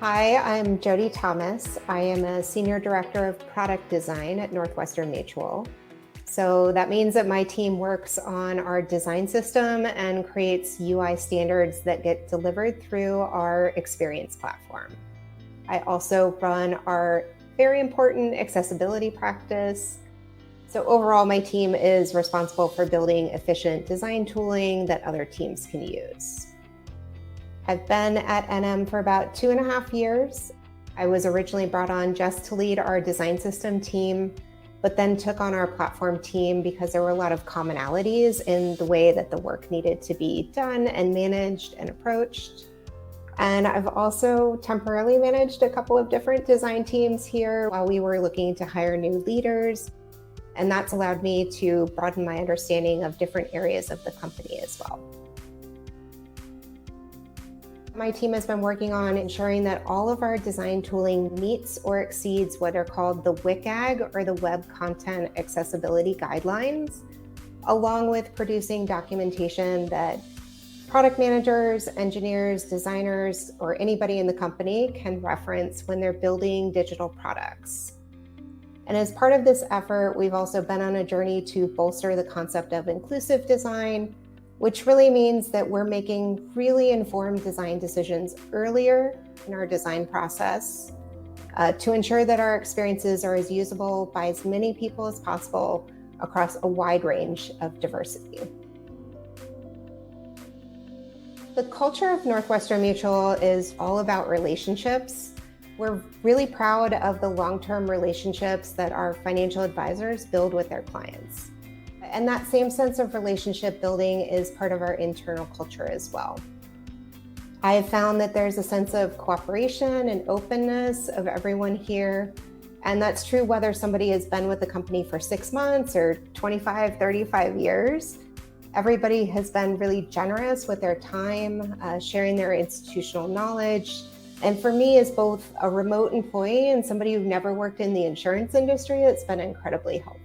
Hi, I'm Jody Thomas. I am a Senior Director of Product Design at Northwestern Mutual. So that means that my team works on our design system and creates UI standards that get delivered through our experience platform. I also run our very important accessibility practice. So overall, my team is responsible for building efficient design tooling that other teams can use. I've been at NM for about 2.5 years. I was originally brought on just to lead our design system team, but then took on our platform team because there were a lot of commonalities in the way that the work needed to be done and managed and approached. And I've also temporarily managed a couple of different design teams here while we were looking to hire new leaders. And that's allowed me to broaden my understanding of different areas of the company as well. My team has been working on ensuring that all of our design tooling meets or exceeds what are called the WCAG, or the Web Content Accessibility Guidelines, along with producing documentation that product managers, engineers, designers, or anybody in the company can reference when they're building digital products. And as part of this effort, we've also been on a journey to bolster the concept of inclusive design, which really means that we're making really informed design decisions earlier in our design process to ensure that our experiences are as usable by as many people as possible across a wide range of diversity. The culture of Northwestern Mutual is all about relationships. We're really proud of the long-term relationships that our financial advisors build with their clients. And that same sense of relationship building is part of our internal culture as well. I have found that there's a sense of cooperation and openness of everyone here. And that's true whether somebody has been with the company for 6 months or 25, 35 years. Everybody has been really generous with their time, sharing their institutional knowledge. And for me, as both a remote employee and somebody who never worked in the insurance industry, it's been incredibly helpful.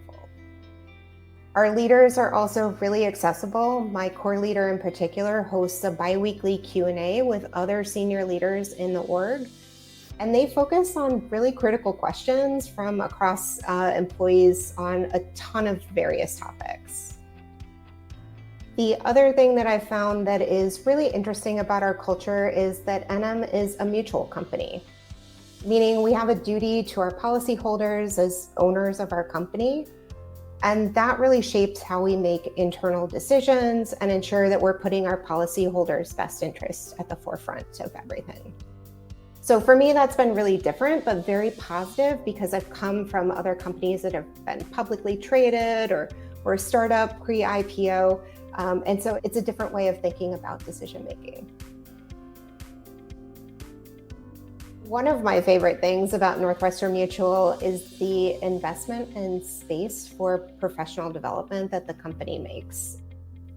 Our leaders are also really accessible. My core leader in particular hosts a bi-weekly Q&A with other senior leaders in the org. And they focus on really critical questions from across employees on a ton of various topics. The other thing that I've found that is really interesting about our culture is that NM is a mutual company, meaning we have a duty to our policyholders as owners of our company. And that really shapes how we make internal decisions and ensure that we're putting our policyholders' best interests at the forefront of everything. So for me, that's been really different, but very positive because I've come from other companies that have been publicly traded or a startup pre-IPO. And so it's a different way of thinking about decision making. One of my favorite things about Northwestern Mutual is the investment and space for professional development that the company makes.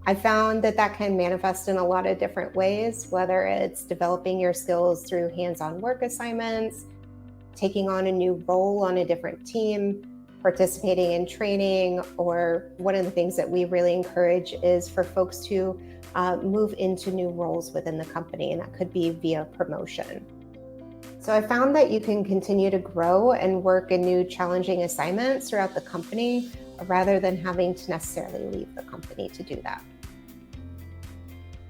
I found that that can manifest in a lot of different ways, whether it's developing your skills through hands-on work assignments, taking on a new role on a different team, participating in training, or one of the things that we really encourage is for folks to move into new roles within the company, and that could be via promotion. So I found that you can continue to grow and work in new challenging assignments throughout the company rather than having to necessarily leave the company to do that.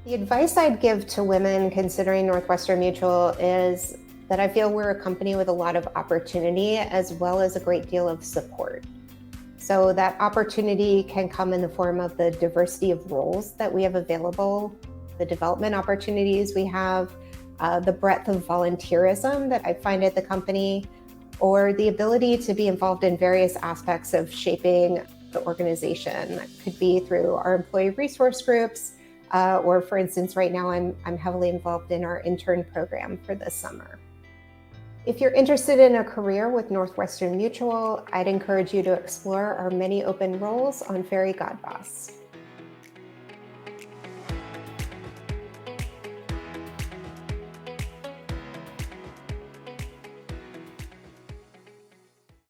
The advice I'd give to women considering Northwestern Mutual is that I feel we're a company with a lot of opportunity as well as a great deal of support. So that opportunity can come in the form of the diversity of roles that we have available, the development opportunities we have, the breadth of volunteerism that I find at the company, or the ability to be involved in various aspects of shaping the organization. That could be through our employee resource groups, or for instance, right now I'm heavily involved in our intern program for this summer. If you're interested in a career with Northwestern Mutual, I'd encourage you to explore our many open roles on Fairy Godboss.